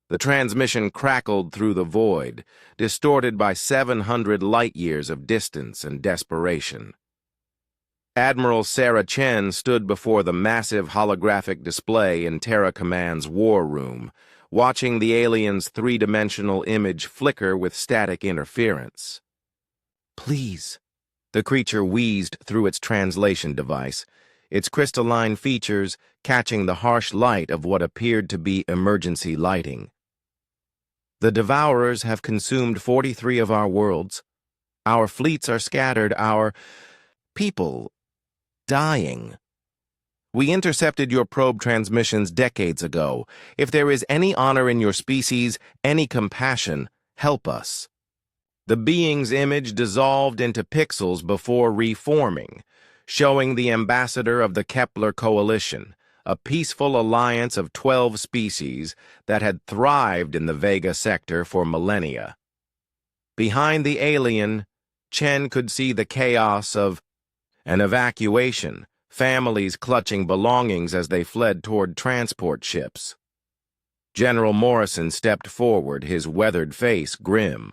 The transmission crackled through the void, distorted by 700 light-years of distance and desperation. Admiral Sarah Chen stood before the massive holographic display in Terra Command's war room, watching the alien's three-dimensional image flicker with static interference. "Please," the creature wheezed through its translation device, its crystalline features catching the harsh light of what appeared to be emergency lighting. "The Devourers have consumed 43 of our worlds. Our fleets are scattered, our people dying. We intercepted your probe transmissions decades ago. If there is any honor in your species, any compassion, help us." The being's image dissolved into pixels before reforming, showing the ambassador of the Kepler Coalition, a peaceful alliance of 12 species that had thrived in the Vega sector for millennia. Behind the alien, Chen could see the chaos of an evacuation, families clutching belongings as they fled toward transport ships. General Morrison stepped forward, his weathered face grim.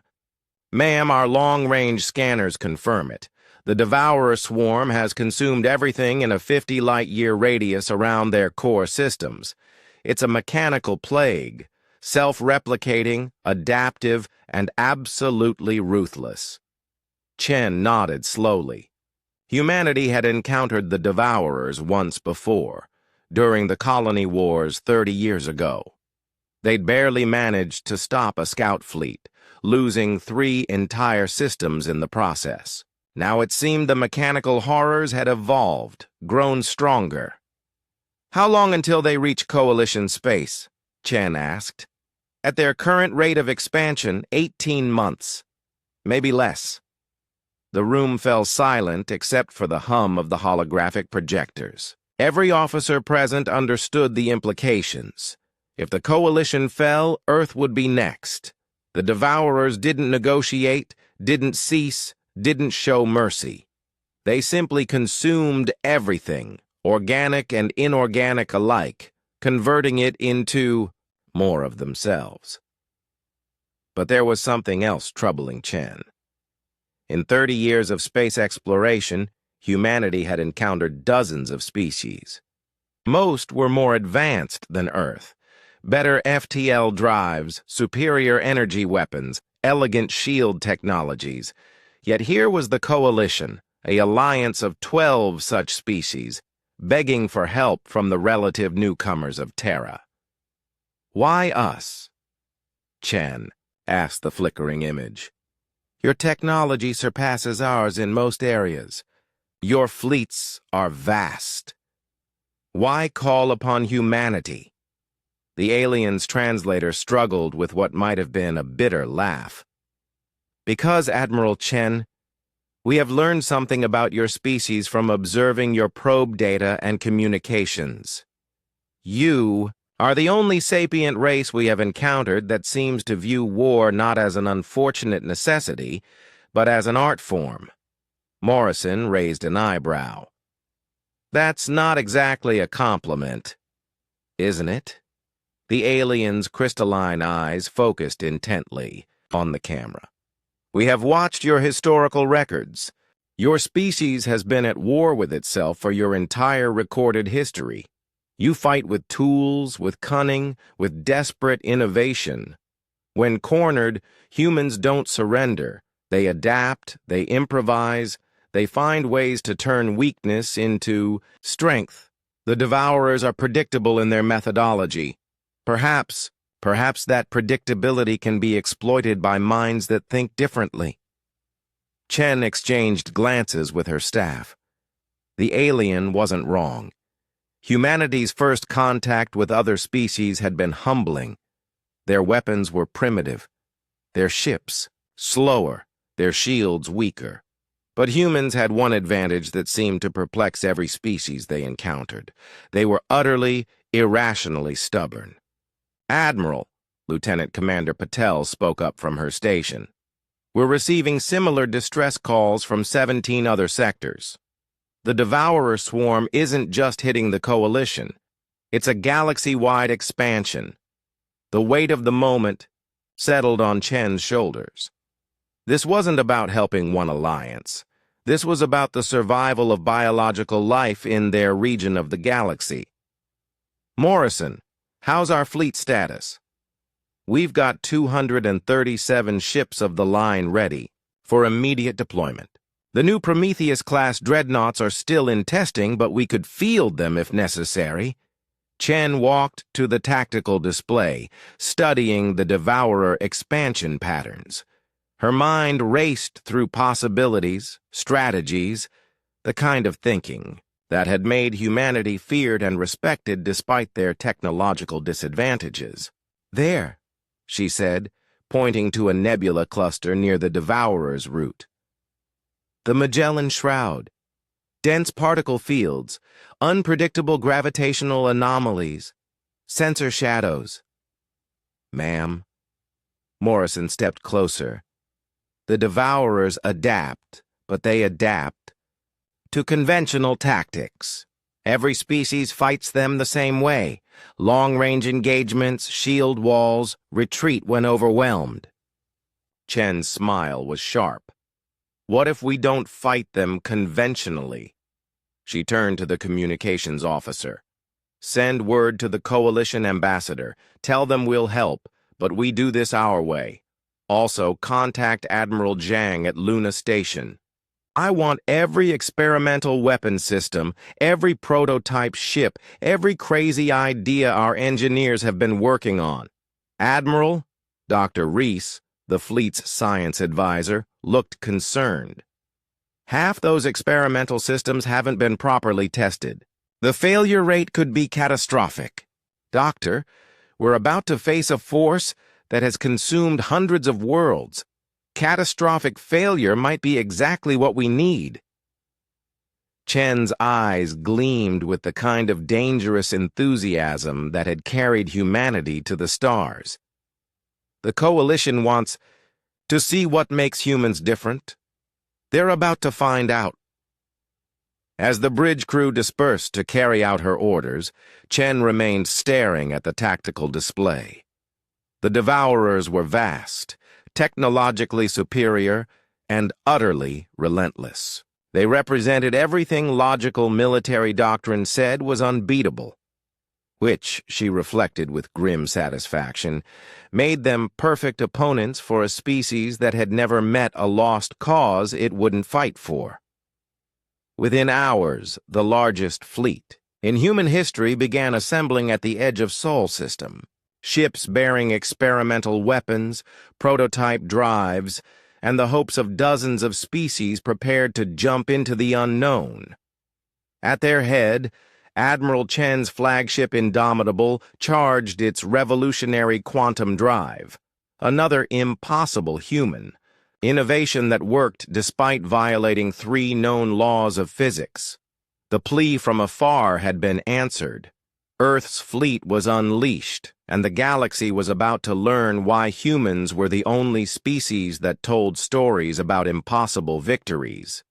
"Ma'am, our long-range scanners confirm it. The Devourer swarm has consumed everything in a 50-light-year radius around their core systems. It's a mechanical plague, self-replicating, adaptive, and absolutely ruthless." Chen nodded slowly. Humanity had encountered the Devourers once before, during the colony wars 30 years ago. They'd barely managed to stop a scout fleet, losing 3 entire systems in the process. Now it seemed the mechanical horrors had evolved, grown stronger. "How long until they reach Coalition space?" Chen asked. "At their current rate of expansion, 18 months. Maybe less." The room fell silent except for the hum of the holographic projectors. Every officer present understood the implications. If the Coalition fell, Earth would be next. The Devourers didn't negotiate, didn't cease, didn't show mercy. They simply consumed everything, organic and inorganic alike, converting it into more of themselves. But there was something else troubling Chen. In 30 years of space exploration, humanity had encountered dozens of species. Most were more advanced than Earth. Better FTL drives, superior energy weapons, elegant shield technologies. Yet here was the Coalition, an alliance of 12 such species, begging for help from the relative newcomers of Terra. "Why us?" Chen asked the flickering image. "Your technology surpasses ours in most areas. Your fleets are vast. Why call upon humanity?" The alien's translator struggled with what might have been a bitter laugh. "Because, Admiral Chen, we have learned something about your species from observing your probe data and communications. You are the only sapient race we have encountered that seems to view war not as an unfortunate necessity, but as an art form." Morrison raised an eyebrow. "That's not exactly a compliment, isn't it?" The alien's crystalline eyes focused intently on the camera. "We have watched your historical records. Your species has been at war with itself for your entire recorded history. You fight with tools, with cunning, with desperate innovation. When cornered, humans don't surrender. They adapt, they improvise, they find ways to turn weakness into strength. The Devourers are predictable in their methodology. Perhaps that predictability can be exploited by minds that think differently." Chen exchanged glances with her staff. The alien wasn't wrong. Humanity's first contact with other species had been humbling. Their weapons were primitive, their ships slower, their shields weaker. But humans had one advantage that seemed to perplex every species they encountered. They were utterly, irrationally stubborn. "Admiral," Lieutenant Commander Patel spoke up from her station, "we're receiving similar distress calls from 17 other sectors. The Devourer swarm isn't just hitting the Coalition. It's a galaxy-wide expansion. The weight of the moment settled on Chen's shoulders. This wasn't about helping one alliance. This was about the survival of biological life in their region of the galaxy. Morrison, how's our fleet status? We've got 237 ships of the line ready for immediate deployment. The new Prometheus-class dreadnoughts are still in testing, but we could field them if necessary. Chen walked to the tactical display, studying the Devourer expansion patterns. Her mind raced through possibilities, strategies, the kind of thinking that had made humanity feared and respected despite their technological disadvantages. There, she said, pointing to a nebula cluster near the Devourer's route. The Magellan Shroud. Dense particle fields, unpredictable gravitational anomalies, sensor shadows. Ma'am. Morrison stepped closer. The Devourers adapt, but they adapt to conventional tactics. Every species fights them the same way. Long-range engagements, shield walls, retreat when overwhelmed. Chen's smile was sharp. What if we don't fight them conventionally? She turned to the communications officer. Send word to the coalition ambassador. Tell them we'll help, but we do this our way. Also, contact Admiral Zhang at Luna Station. I want every experimental weapon system, every prototype ship, every crazy idea our engineers have been working on. Admiral, Dr. Reese, the fleet's science advisor, looked concerned. Half those experimental systems haven't been properly tested. The failure rate could be catastrophic. Doctor, we're about to face a force that has consumed hundreds of worlds. Catastrophic failure might be exactly what we need. Chen's eyes gleamed with the kind of dangerous enthusiasm that had carried humanity to the stars. The coalition wants to see what makes humans different. They're about to find out. As the bridge crew dispersed to carry out her orders, Chen remained staring at the tactical display. The Devourers were vast, technologically superior, and utterly relentless. They represented everything logical military doctrine said was unbeatable, which, she reflected with grim satisfaction, made them perfect opponents for a species that had never met a lost cause it wouldn't fight for. Within hours, the largest fleet in human history began assembling at the edge of Sol System. Ships bearing experimental weapons, prototype drives, and the hopes of dozens of species prepared to jump into the unknown. At their head, Admiral Chen's flagship Indomitable charged its revolutionary quantum drive, another impossible human, innovation that worked despite violating 3 known laws of physics. The plea from Afar had been answered. Earth's fleet was unleashed, and the galaxy was about to learn why humans were the only species that told stories about impossible victories.